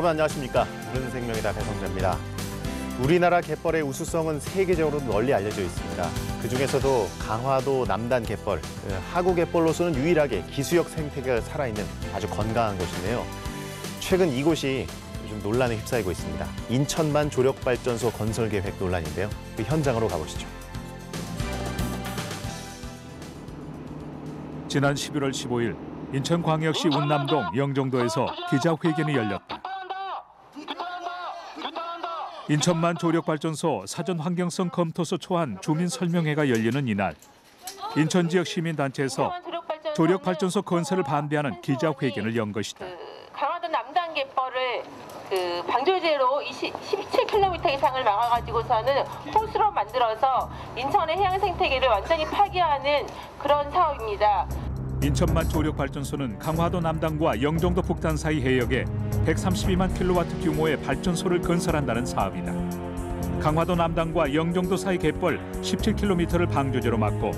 여러분 안녕하십니까? 푸른 생명이다 배성재입니다. 우리나라 갯벌의 우수성은 세계적으로 널리 알려져 있습니다. 그중에서도 강화도 남단 갯벌, 하구 갯벌로서는 유일하게 기수역 생태계가 살아있는 아주 건강한 곳인데요. 최근 이곳이 요즘 논란에 휩싸이고 있습니다. 인천만 조력발전소 건설 계획 논란인데요. 그 현장으로 가보시죠. 지난 11월 15일 인천광역시 운남동 영종도에서 기자회견이 열렸다. 인천만 조력발전소 사전 환경성 검토서 초안 주민 설명회가 열리는 이날 인천 지역 시민단체에서 조력발전소 건설을 반대하는 기자회견을 연 것이다. 강화도 남단 갯벌을 방조제로 17km 이상을 막아가지고서는 호수로 만들어서 인천의 해양 생태계를 완전히 파괴하는 그런 사업입니다. 인천만 조력발전소는 강화도 남단과 영종도 북단 사이 해역에 132만 킬로와트 규모의 발전소를 건설한다는 사업이다. 강화도 남단과 영종도 사이 갯벌 17km를 방조제로 막고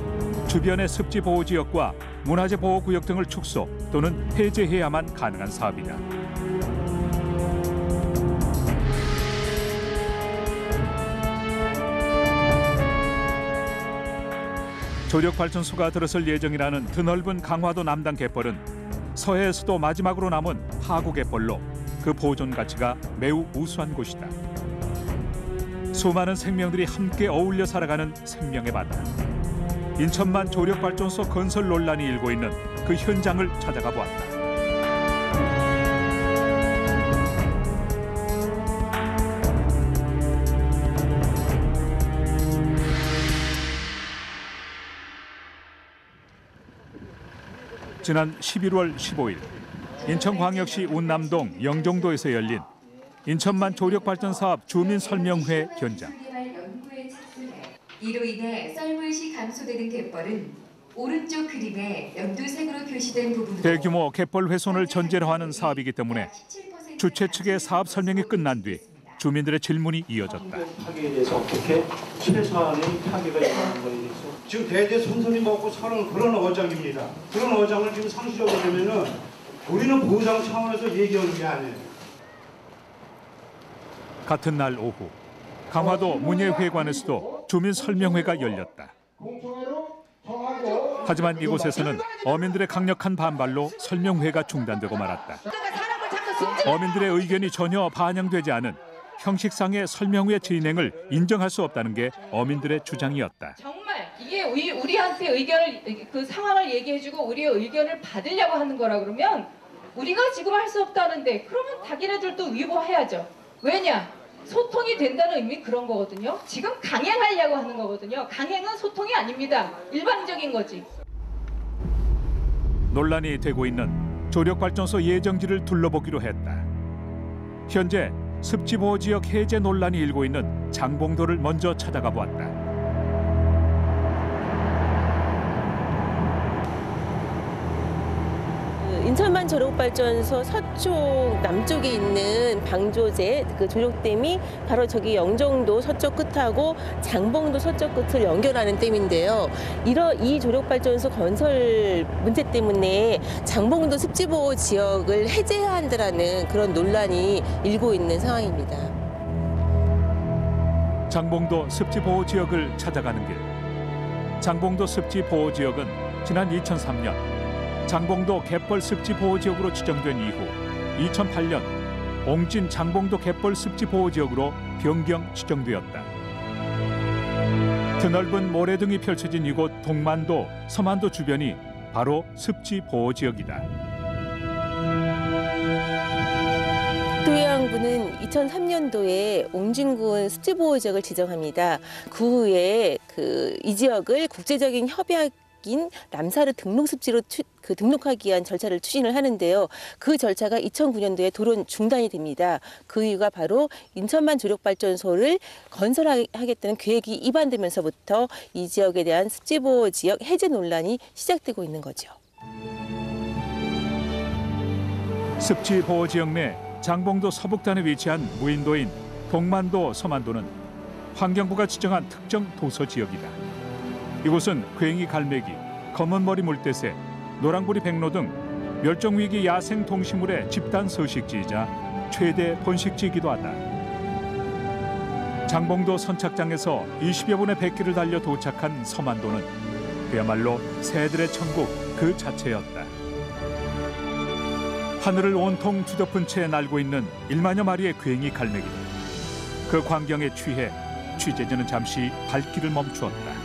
주변의 습지 보호 지역과 문화재 보호 구역 등을 축소 또는 해제해야만 가능한 사업이다. 조력발전소가 들어설 예정이라는 드넓은 강화도 남단 갯벌은 서해에서도 마지막으로 남은 하구 갯벌로 그 보존 가치가 매우 우수한 곳이다. 수많은 생명들이 함께 어울려 살아가는 생명의 바다. 인천만 조력발전소 건설 논란이 일고 있는 그 현장을 찾아가 보았다. 지난 11월 15일 인천광역시 운남동 영종도에서 열린 인천만 조력발전 사업 주민 설명회 현장. 이로 인해 썰물시 감소되는 갯벌은 오른쪽 그림에 연두색으로 표시된 부분으로 대규모 갯벌 훼손을 전제로 하는 사업이기 때문에 주최 측의 사업 설명이 끝난 뒤 주민들의 질문이 이어졌다. 파괴에 대해서 어떻게 최소한의 파괴가 일어나는 거에 대해서 지금 대대 선생님하고 사는 그런 어장입니다. 그런 어장을 지금 상시적으로 하면은 우리는 보상 차원에서 얘기하는 게 아니에요. 같은 날 오후 강화도 문예회관에서도 주민 설명회가 열렸다. 하지만 이곳에서는 어민들의 강력한 반발로 설명회가 중단되고 말았다. 어민들의 의견이 전혀 반영되지 않은 형식상의 설명회 진행을 인정할 수 없다는 게 어민들의 주장이었다. 정말 이게 우리한테 의견을 그 상황을 얘기해주고 우리의 의견을 받으려고 하는 거라 그러면 우리가 지금 할 수 없다는데 그러면 자기네들도 위보해야죠. 왜냐? 소통이 된다는 의미 그런 거거든요. 지금 강행하려고 하는 거거든요. 강행은 소통이 아닙니다. 일방적인 거지. 논란이 되고 있는 조력발전소 예정지를 둘러보기로 했다. 현재 습지보호지역 해제 논란이 일고 있는 장봉도를 먼저 찾아가 보았다. 인천만 조력발전소 서쪽 남쪽에 있는 방조제 그 조력댐이 바로 저기 영종도 서쪽 끝하고 장봉도 서쪽 끝을 연결하는 댐인데요. 이 조력발전소 건설 문제 때문에 장봉도 습지보호 지역을 해제해야 한다는 그런 논란이 일고 있는 상황입니다. 장봉도 습지보호 지역을 찾아가는 길. 장봉도 습지보호 지역은 지난 2003년 장봉도 갯벌 습지 보호 지역으로 지정된 이후 2008년 옹진 장봉도 갯벌 습지 보호 지역으로 변경 지정되었다. 드넓은 모래 등이 펼쳐진 이곳 동만도, 서만도 주변이 바로 습지 보호 지역이다. 국토해양부는 2003년도에 옹진군 습지 보호 지역을 지정합니다. 그 후에 이 지역을 국제적인 협약인 람사르 등록 습지로 등록하기 위한 절차를 추진을 하는데요. 그 절차가 2009년도에 돌연 중단이 됩니다. 그 이유가 바로 인천만 조력발전소를 건설하겠다는 계획이 입안되면서부터 이 지역에 대한 습지보호 지역 해제 논란이 시작되고 있는 거죠. 습지보호 지역 내 장봉도 서북단에 위치한 무인도인 동만도, 서만도는 환경부가 지정한 특정 도서 지역이다. 이곳은 괭이 갈매기, 검은머리 물대새, 노랑부리 백로 등 멸종위기 야생 동식물의 집단 서식지이자 최대 번식지이기도 하다. 장봉도 선착장에서 20여 분의 백기를 달려 도착한 서만도는 그야말로 새들의 천국 그 자체였다. 하늘을 온통 뒤덮은 채 날고 있는 1만여 마리의 괭이 갈매기들. 그 광경에 취해 취재진은 잠시 발길을 멈추었다.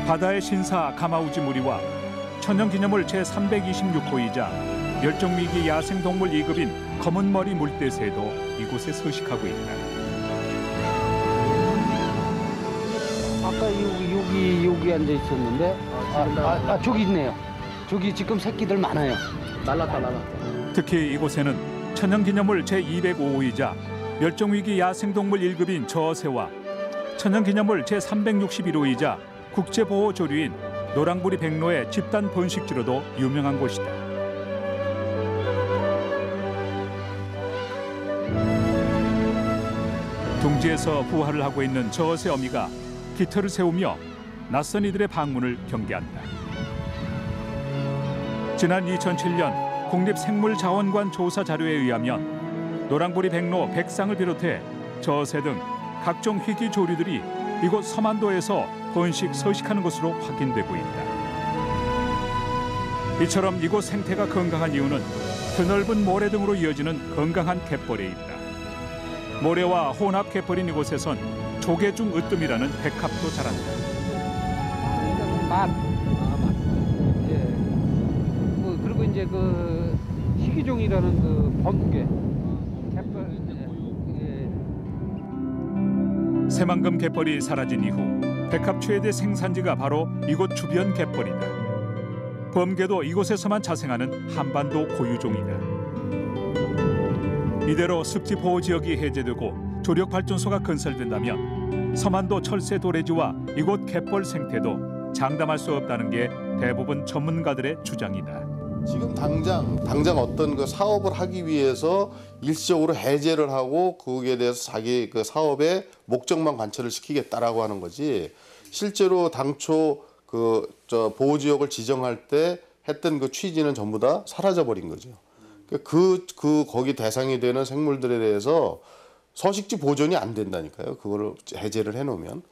바다의 신사 가마우지무리와 천연기념물 제326호이자 멸종위기 야생동물 2급인 검은머리 물대새도 이곳에 서식하고 있다. 아까 여기 앉아 있었는데 저기 있네요. 저기 지금 새끼들 많아요. 날랐다. 특히 이곳에는 천연기념물 제205호이자 멸종위기 야생동물 1급인 저새와 천연기념물 제361호이자 국제보호조류인 노랑부리 백로의 집단 번식지로도 유명한 곳이다. 둥지에서 부화를 하고 있는 저새 어미가 깃털을 세우며 낯선 이들의 방문을 경계한다. 지난 2007년 국립생물자원관 조사 자료에 의하면 노랑부리 백로 백상을 비롯해 저새 등 각종 희귀 조류들이 이곳 서만도에서 번식 서식하는 것으로 확인되고 있다. 이처럼 이곳 생태가 건강한 이유는 드넓은 모래 등으로 이어지는 건강한 갯벌에 있다. 모래와 혼합 갯벌인 이곳에선 조개중 으뜸이라는 백합도 자란다. 맛. 예. 그리고 이제 그 희귀종이라는 그 번개. 새만금 갯벌이 사라진 이후 백합 최대 생산지가 바로 이곳 주변 갯벌이다. 범개도 이곳에서만 자생하는 한반도 고유종이다. 이대로 습지 보호 지역이 해제되고 조력 발전소가 건설된다면 서만도 철새 도래지와 이곳 갯벌 생태도 장담할 수 없다는 게 대부분 전문가들의 주장이다. 지금 당장 어떤 그 사업을 하기 위해서 일시적으로 해제를 하고 거기에 대해서 자기 그 사업의 목적만 관철을 시키겠다라고 하는 거지. 실제로 당초 그 보호 지역을 지정할 때 했던 그 취지는 전부 다 사라져 버린 거죠. 거기 대상이 되는 생물들에 대해서 서식지 보존이 안 된다니까요. 그거를 해제를 해놓으면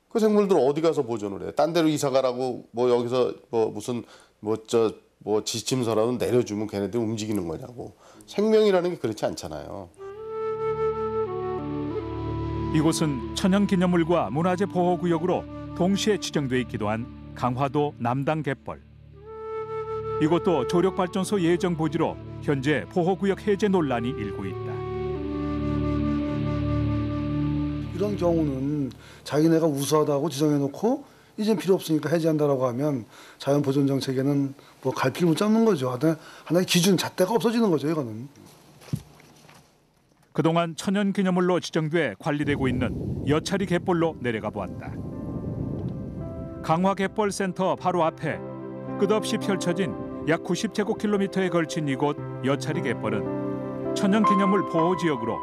그 생물들 어디 가서 보존을 해? 딴 데로 이사 가라고 뭐 여기서 뭐 지침서라도 내려주면 걔네들 움직이는 거냐고. 생명이라는 게 그렇지 않잖아요. 이곳은 천연기념물과 문화재 보호구역으로 동시에 지정돼 있기도 한 강화도 남당 갯벌. 이곳도 조력발전소 예정 부지로 현재 보호구역 해제 논란이 일고 있다. 이런 경우는 자기네가 우수하다고 지정해놓고 이젠 필요 없으니까 해제한다라고 하면 자연보존 정책에는 뭐 갈피를 못 잡는 거죠. 하나의 기준 잣대가 없어지는 거죠, 이거는. 그동안 천연기념물로 지정돼 관리되고 있는 여차리 갯벌로 내려가 보았다. 강화갯벌센터 바로 앞에 끝없이 펼쳐진 약 90제곱킬로미터에 걸친 이곳 여차리 갯벌은 천연기념물 보호지역으로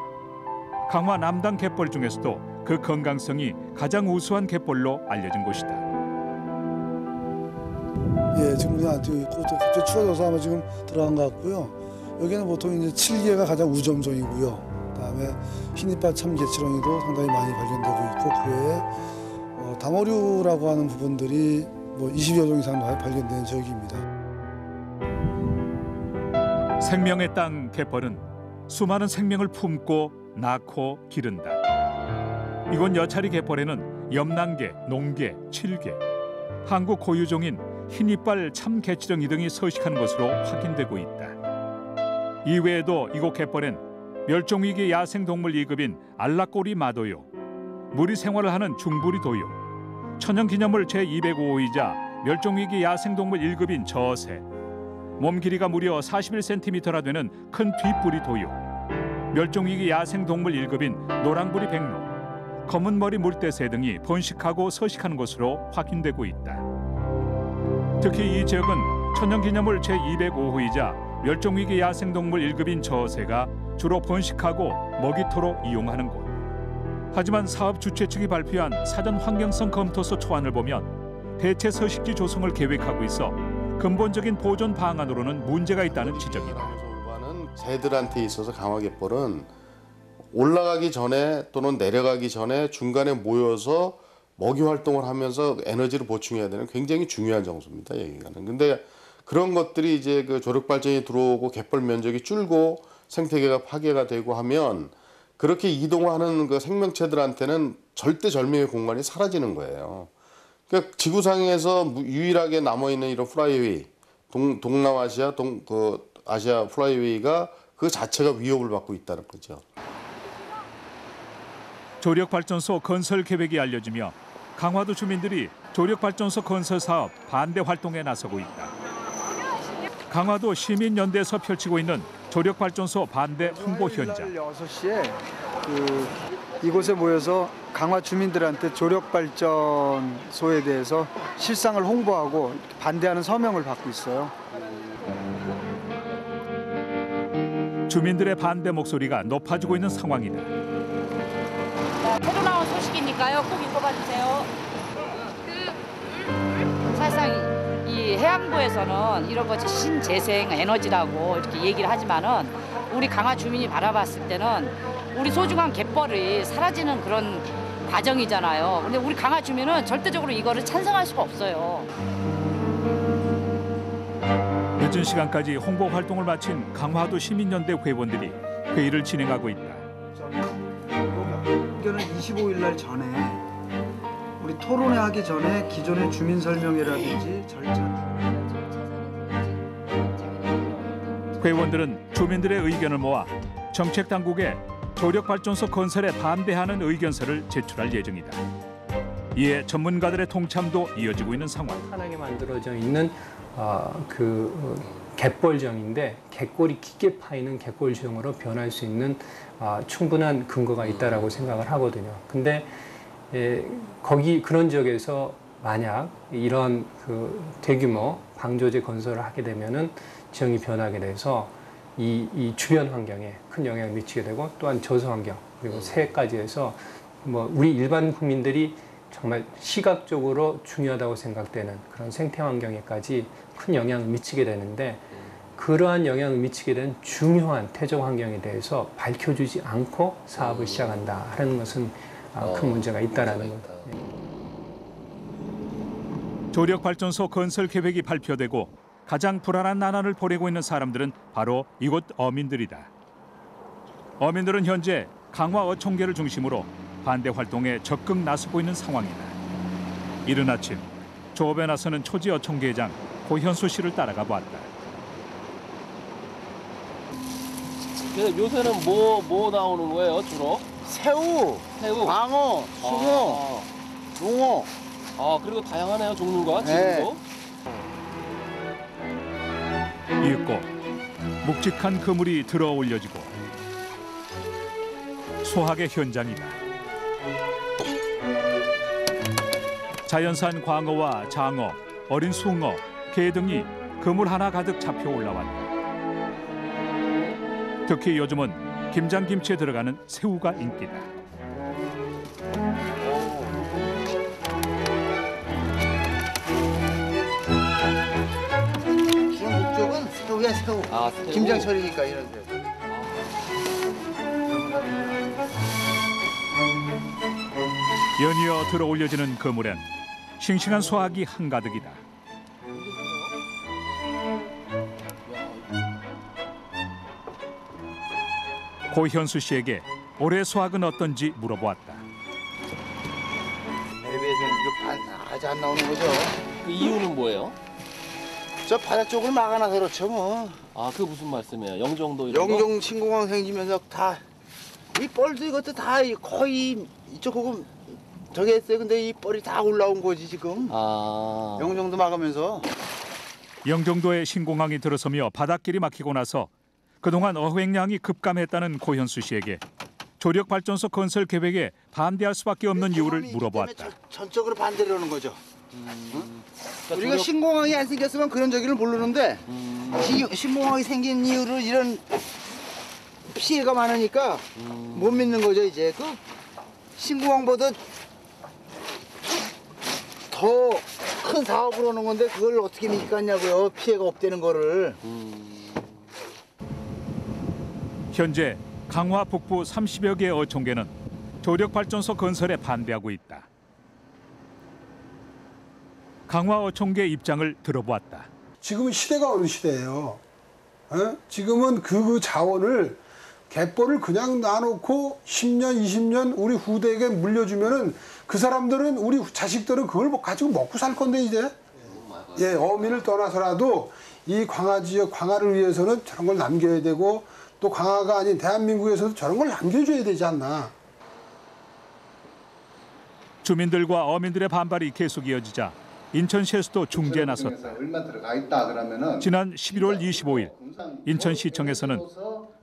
강화 남당 갯벌 중에서도 그 건강성이 가장 우수한 갯벌로 알려진 곳이다. 예, 지금 그냥 갑자기 추워져서 아마 지금 들어간 것 같고요. 여기는 보통 이제 7개가 가장 우점종이고요. 그다음에 흰이빨 참개치렁이도 상당히 많이 발견되고 있고 그 외에 다모류라고 하는 부분들이 뭐 20여 종 이상 발견되는 지역입니다. 생명의 땅 갯벌은 수많은 생명을 품고 낳고 기른다. 이곳 여차리 갯벌에는 염난개, 농개, 칠개, 한국 고유종인 흰이빨 참개치렁이 등이 서식하는 것으로 확인되고 있다. 이외에도 이곳 갯벌엔 멸종위기 야생동물 2급인 알라꼬리 마도요, 무리 생활을 하는 중부리 도요, 천연기념물 제205호이자 멸종위기 야생동물 1급인 저새, 몸 길이가 무려 41cm나 되는 큰 뒷부리 도요, 멸종위기 야생동물 1급인 노랑부리 백로, 검은머리 물대새 등이 번식하고 서식하는 것으로 확인되고 있다. 특히 이 지역은 천연기념물 제205호이자 멸종위기 야생동물 1급인 저새가 주로 번식하고 먹이토로 이용하는 곳. 하지만 사업 주최 측이 발표한 사전 환경성 검토서 초안을 보면 대체 서식지 조성을 계획하고 있어 근본적인 보존 방안으로는 문제가 있다는 지적이다. 새들한테 있어서 강화갯벌은 올라가기 전에 또는 내려가기 전에 중간에 모여서 먹이 활동을 하면서 에너지를 보충해야 되는 굉장히 중요한 장소입니다. 여기가는. 근데 그런 것들이 이제 그 조력 발전이 들어오고 갯벌 면적이 줄고 생태계가 파괴가 되고 하면 그렇게 이동하는 그 생명체들한테는 절대 절명의 공간이 사라지는 거예요. 그러니까 지구상에서 유일하게 남아 있는 이런 플라이웨이, 동남아시아 아시아 플라이웨이가 그 자체가 위협을 받고 있다는 거죠. 조력발전소 건설 계획이 알려지며 강화도 주민들이 조력발전소 건설 사업 반대 활동에 나서고 있다. 강화도 시민연대에서 펼치고 있는 조력발전소 반대 홍보 현장. 6시에 이곳에 모여서 강화 주민들한테 조력발전소에 대해서 실상을 홍보하고 반대하는 서명을 받고 있어요. 주민들의 반대 목소리가 높아지고 있는 상황이다. 새로 나온 소식이니까요. 꼭 읽어봐주세요. 사실상 이 해양부에서는 이런 것이 신재생 에너지라고 이렇게 얘기를 하지만은 우리 강화 주민이 바라봤을 때는 우리 소중한 갯벌이 사라지는 그런 과정이잖아요. 근데 우리 강화 주민은 절대적으로 이거를 찬성할 수가 없어요. 늦은 시간까지 홍보 활동을 마친 강화도 시민연대 회원들이 회의를 진행하고 있다. 의견은 25일 날 전에 우리 토론회 하기 전에 기존의 주민 설명회라든지 절차. 회원들은 주민들의 의견을 모아 정책 당국에 조력발전소 건설에 반대하는 의견서를 제출할 예정이다. 이에 전문가들의 통참도 이어지고 있는 상황. 편하게 만들어져 있는 갯벌정인데 갯골이 깊게 파이는 갯골정으로 변할 수 있는 충분한 근거가 있다라고 생각을 하거든요. 근데 거기 그런 지역에서 만약 이런 대규모 방조제 건설을 하게 되면은 지형이 변하게 돼서 이 주변 환경에 큰 영향을 미치게 되고 또한 저수 환경 그리고 새까지 해서 뭐 우리 일반 국민들이 정말 시각적으로 중요하다고 생각되는 그런 생태 환경에까지 큰 영향을 미치게 되는데 그러한 영향을 미치게 된 중요한 태적 환경에 대해서 밝혀주지 않고 사업을 시작한다 하는 것은 큰 문제가 있다라는 겁니다. 조력발전소 건설 계획이 발표되고 가장 불안한 나날을 보내고 있는 사람들은 바로 이곳 어민들이다. 어민들은 현재 강화 어촌계를 중심으로 반대 활동에 적극 나서고 있는 상황이다. 이른 아침 조업에 나서는 초지 어촌계장 고현수 씨를 따라가 봤다. 그래서 요새는 뭐 나오는 거예요 주로? 새우, 광어, 숭어, 농어. 그리고 다양하네요 종류가 지금도. 이윽고 묵직한 그물이 들어 올려지고 수확의 현장이다. 자연산 광어와 장어, 어린 숭어, 게 등이 그물 하나 가득 잡혀 올라왔다. 특히 요즘은 김장김치에 들어가는 새우가 인기다. 주로 목적은 새우야 새우. 새우. 김장철이니까 이런 데. 연이어 들어 올려지는 그물엔 싱싱한 수확이 한가득이다. 고현수 씨에게 올해 수확은 어떤지 물어보았다. 텔레비에서는 이거 아직 안 나오는 거죠? 그 이유는 뭐예요? 저 바다 쪽을 막아놔서 그렇죠 뭐. 그게 무슨 말씀이에요? 영종도 이런 거? 영종 신공항 생기면서 다 이 뻘도 이것도 다 거의 이쪽하고 저기 했어요. 근데 이 뻘이 다 올라온 거지 지금. 영종도 막으면서. 영종도에 신공항이 들어서며 바닷길이 막히고 나서 그동안 어획량이 급감했다는 고현수 씨에게 조력발전소 건설 계획에 반대할 수밖에 없는 이유를 물어보았다. 전적으로 반대를 하는 거죠. 우리가 신공항이 안 생겼으면 그런 저기를 모르는데 신공항이 생긴 이유를 이런 피해가 많으니까 못 믿는 거죠 이제. 그 신공항보다 더 큰 사업으로 하는 건데 그걸 어떻게 믿겠냐고요. 피해가 없다는 거를. 현재 강화 북부 30여 개의 어촌계는 조력발전소 건설에 반대하고 있다. 강화 어촌계 입장을 들어보았다. 지금은 시대가 어느 시대예요. 지금은 그 자원을 갯벌을 그냥 놔놓고 10년, 20년 우리 후대에게 물려주면은 그 사람들은 우리 자식들은 그걸 가지고 먹고 살 건데 이제. 예, 어민을 떠나서라도 이 광화 지역 광화를 위해서는 저런 걸 남겨야 되고 또 광화가 아닌 대한민국에서도 저런 걸 남겨줘야 되지 않나. 주민들과 어민들의 반발이 계속 이어지자 인천시에서도 중재에 나섰다. 얼마 들어가 있다 그러면은 지난 11월 25일 인천시청에서는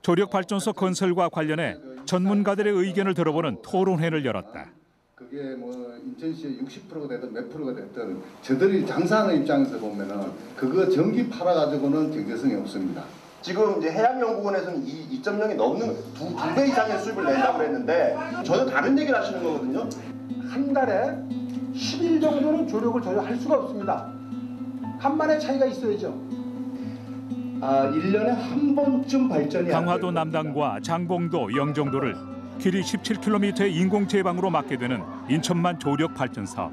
조력발전소 건설과 관련해 전문가들의 의견을 들어보는 토론회를 열었다. 그게 뭐 인천시의 60%가 되든 몇 프로가 됐든 저들이 장사하는 입장에서 보면은 그거 전기 팔아가지고는 경제성이 없습니다. 지금 이제 해양연구원에서는 2.0이 넘는 두 배 이상의 수입을 낸다고 했는데 전혀 다른 얘기를 하시는 거거든요. 한 달에 10일 정도는 조력을 전혀 할 수가 없습니다. 간만에 차이가 있어야죠. 1년에 한 번쯤 발전이 강화도 남단과 장봉도, 영종도를 길이 17km의 인공제방으로 막게 되는 인천만 조력발전 사업.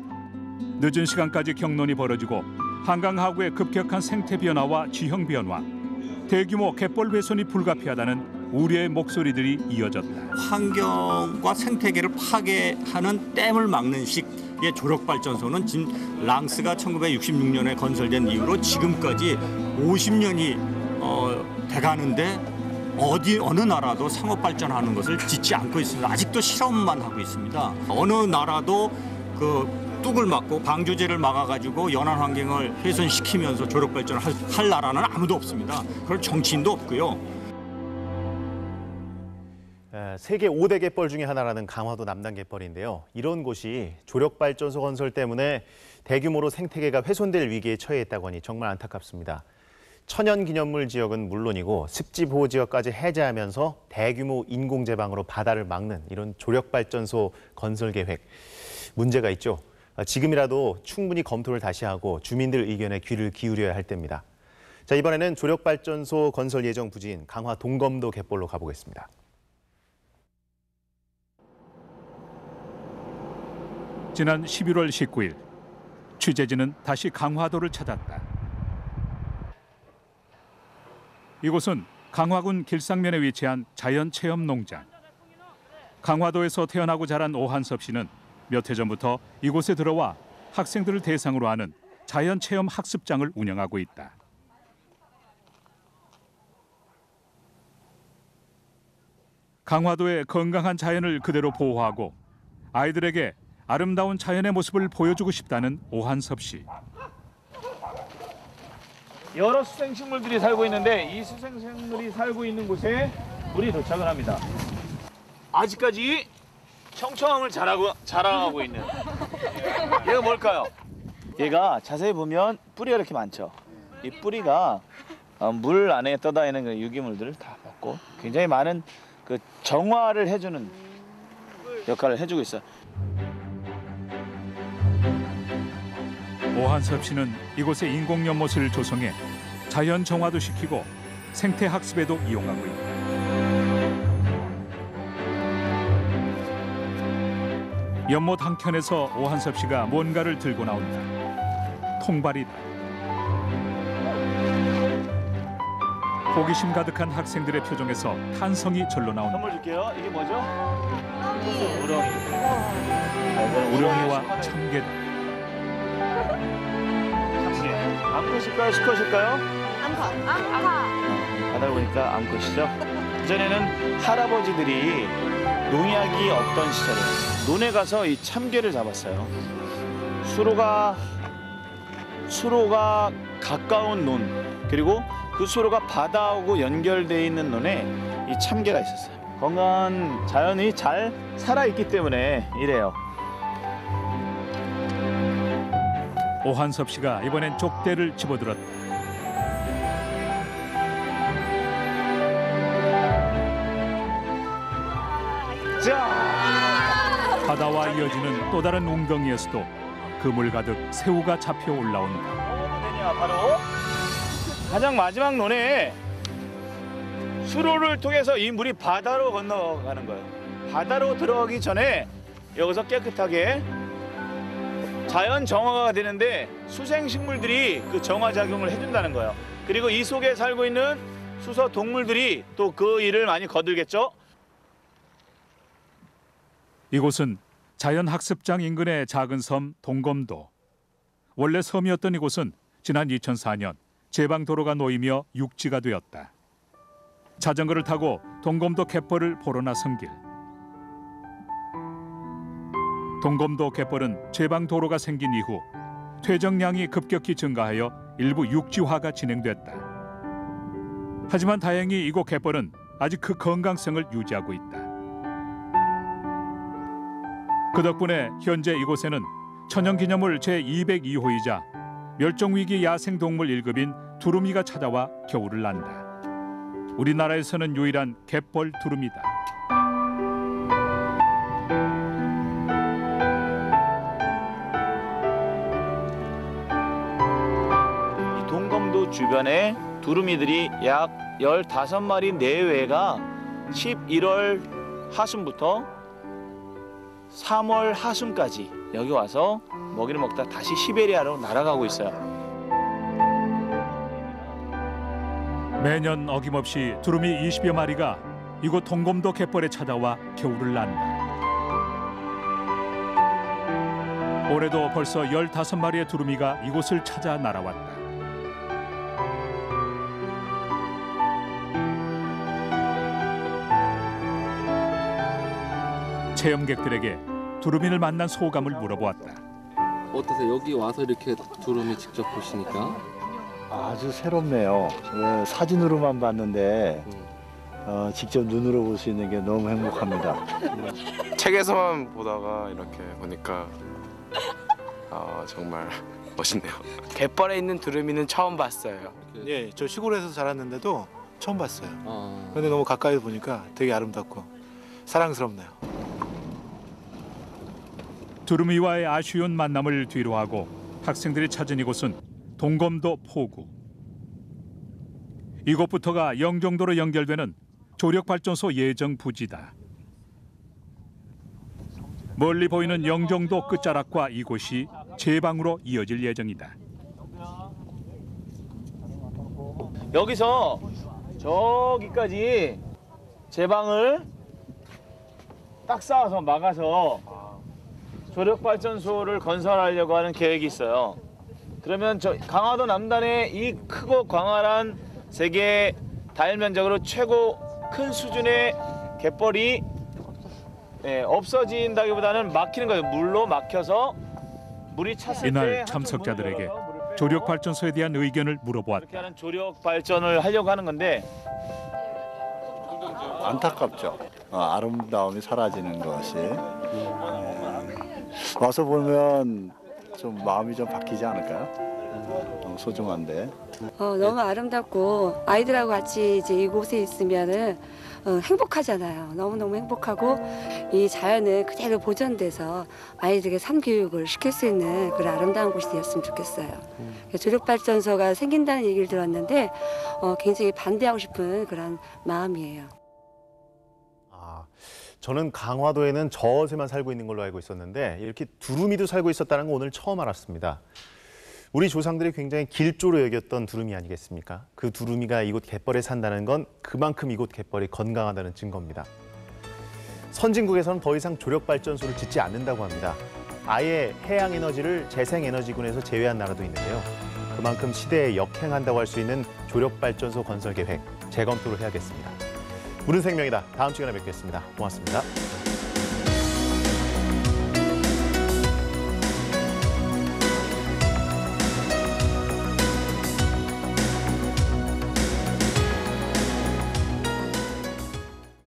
늦은 시간까지 경론이 벌어지고 한강 하구의 급격한 생태 변화와 지형 변화, 대규모 갯벌 훼손이 불가피하다는 우려의 목소리들이 이어졌다. 환경과 생태계를 파괴하는 댐을 막는 식의 조력발전소는 지금 랑스가 1966년에 건설된 이후로 지금까지 50년이 돼가는데 어느 나라도 상업 발전하는 것을 짓지 않고 있습니다. 아직도 실험만 하고 있습니다. 어느 나라도 그 뚝을 막고 방조제를 막아가지고 연안 환경을 훼손시키면서 조력 발전을 할 나라는 아무도 없습니다. 그럴 정치인도 없고요. 세계 5대 갯벌 중에 하나라는 강화도 남단 갯벌인데요. 이런 곳이 조력발전소 건설 때문에 대규모로 생태계가 훼손될 위기에 처해 있다고 하니 정말 안타깝습니다. 천연기념물 지역은 물론이고 습지보호 지역까지 해제하면서 대규모 인공제방으로 바다를 막는 이런 조력발전소 건설 계획. 문제가 있죠. 지금이라도 충분히 검토를 다시 하고 주민들 의견에 귀를 기울여야 할 때입니다. 자, 이번에는 조력발전소 건설 예정 부지인 강화 동검도 갯벌로 가보겠습니다. 지난 11월 19일 취재진은 다시 강화도를 찾았다. 이곳은 강화군 길상면에 위치한 자연체험농장. 강화도에서 태어나고 자란 오한섭 씨는 몇 해 전부터 이곳에 들어와 학생들을 대상으로 하는 자연체험 학습장을 운영하고 있다. 강화도의 건강한 자연을 그대로 보호하고 아이들에게 아름다운 자연의 모습을 보여주고 싶다는 오한섭 씨. 여러 수생식물들이 살고 있는데 이 수생식물이 살고 있는 곳에 물이 도착을 합니다. 아직까지 청청함을 자랑하고 있는 얘가 뭘까요? 얘가 자세히 보면 뿌리가 이렇게 많죠. 이 뿌리가 물 안에 떠다 있는 그 유기물들을 다 먹고 굉장히 많은 그 정화를 해주는 역할을 해주고 있어요. 오한섭 씨는 이곳에 인공 연못을 조성해 자연 정화도 시키고 생태 학습에도 이용하고 있다. 연못 한켠에서 오한섭 씨가 뭔가를 들고 나온다. 통발이다. 호기심 가득한 학생들의 표정에서 탄성이 절로 나온다. 선물 줄게요. 이게 뭐죠? 우렁이. 우렁이와 참개다. 암컷일까요? 수컷일까요? 암컷. 바다를 보니까 암컷이죠. 그전에는 할아버지들이 농약이 없던 시절에 논에 가서 이 참개를 잡았어요. 수로가 가까운 논, 그리고 그 수로가 바다하고 연결되어 있는 논에 이 참개가 있었어요. 건강한 자연이 잘 살아있기 때문에 이래요. 오한섭 씨가 이번엔 족대를 집어들었다. 자! 바다와 이어지는 또 다른 웅덩이에서도 그물 가득 새우가 잡혀 올라온다. 되냐 바로 가장 마지막 논에 수로를 통해서 이 물이 바다로 건너가는 거예요. 바다로 들어가기 전에 여기서 깨끗하게 자연 정화가 되는데 수생식물들이 그 정화 작용을 해준다는 거예요. 그리고 이 속에 살고 있는 수서 동물들이 또 그 일을 많이 거들겠죠. 이곳은 자연학습장 인근의 작은 섬 동검도. 원래 섬이었던 이곳은 지난 2004년 제방도로가 놓이며 육지가 되었다. 자전거를 타고 동검도 갯벌을 보러 나선 길. 동검도 갯벌은 제방도로가 생긴 이후 퇴적량이 급격히 증가하여 일부 육지화가 진행됐다. 하지만 다행히 이곳 갯벌은 아직 그 건강성을 유지하고 있다. 그 덕분에 현재 이곳에는 천연기념물 제202호이자 멸종위기 야생동물 1급인 두루미가 찾아와 겨울을 난다. 우리나라에서는 유일한 갯벌 두루미다. 이 동검도 주변에 두루미들이 약 15마리 내외가 11월 하순부터 3월 하순까지 여기 와서 먹이를 먹다 다시 시베리아로 날아가고 있어요. 매년 어김없이 두루미 20여 마리가 이곳 동검도 갯벌에 찾아와 겨울을 난다. 올해도 벌써 15마리의 두루미가 이곳을 찾아 날아왔다. 체험객들에게 두루미를 만난 소감을 물어보았다. 어떠세요? 여기 와서 이렇게 두루미 직접 보시니까? 아주 새롭네요. 사진으로만 봤는데 직접 눈으로 볼 수 있는 게 너무 행복합니다. 책에서만 보다가 이렇게 보니까 정말 멋있네요. 갯벌에 있는 두루미는 처음 봤어요. 예, 저 시골에서 자랐는데도 처음 봤어요. 그런데 너무 가까이 보니까 되게 아름답고 사랑스럽네요. 두루미와의 아쉬운 만남을 뒤로하고 학생들이 찾은 이곳은 동검도 포구. 이곳부터가 영종도로 연결되는 조력발전소 예정 부지다. 멀리 보이는 영종도 끝자락과 이곳이 제방으로 이어질 예정이다. 여기서 저기까지 제방을 딱 쌓아서 막아서 조력발전소를 건설하려고 하는 계획이 있어요. 그러면 저 강화도 남단의 이 크고 광활한 세계 다일 면적으로 최고 큰 수준의 갯벌이 없어진다기보다는 막히는 거예요. 물로 막혀서 물이 찼을 때 이날 참석자들에게 조력발전소에 대한 의견을 물어보았다. 이렇게 하는 조력발전을 하려고 하는 건데 안타깝죠. 아름다움이 사라지는 것이. 와서 보면 좀 마음이 좀 바뀌지 않을까요? 너무 소중한데. 너무 아름답고 아이들하고 같이 이제 이곳에 있으면은 행복하잖아요. 너무너무 행복하고 이 자연은 그대로 보존돼서 아이들에게 삶교육을 시킬 수 있는 그런 아름다운 곳이 되었으면 좋겠어요. 조력발전소가 생긴다는 얘기를 들었는데 굉장히 반대하고 싶은 그런 마음이에요. 저는 강화도에는 저어새만 살고 있는 걸로 알고 있었는데 이렇게 두루미도 살고 있었다는 거 오늘 처음 알았습니다. 우리 조상들이 굉장히 길조로 여겼던 두루미 아니겠습니까? 그 두루미가 이곳 갯벌에 산다는 건 그만큼 이곳 갯벌이 건강하다는 증거입니다. 선진국에서는 더 이상 조력발전소를 짓지 않는다고 합니다. 아예 해양에너지를 재생에너지군에서 제외한 나라도 있는데요. 그만큼 시대에 역행한다고 할 수 있는 조력발전소 건설 계획 재검토를 해야겠습니다. 물은 생명이다. 다음 시간에 뵙겠습니다. 고맙습니다.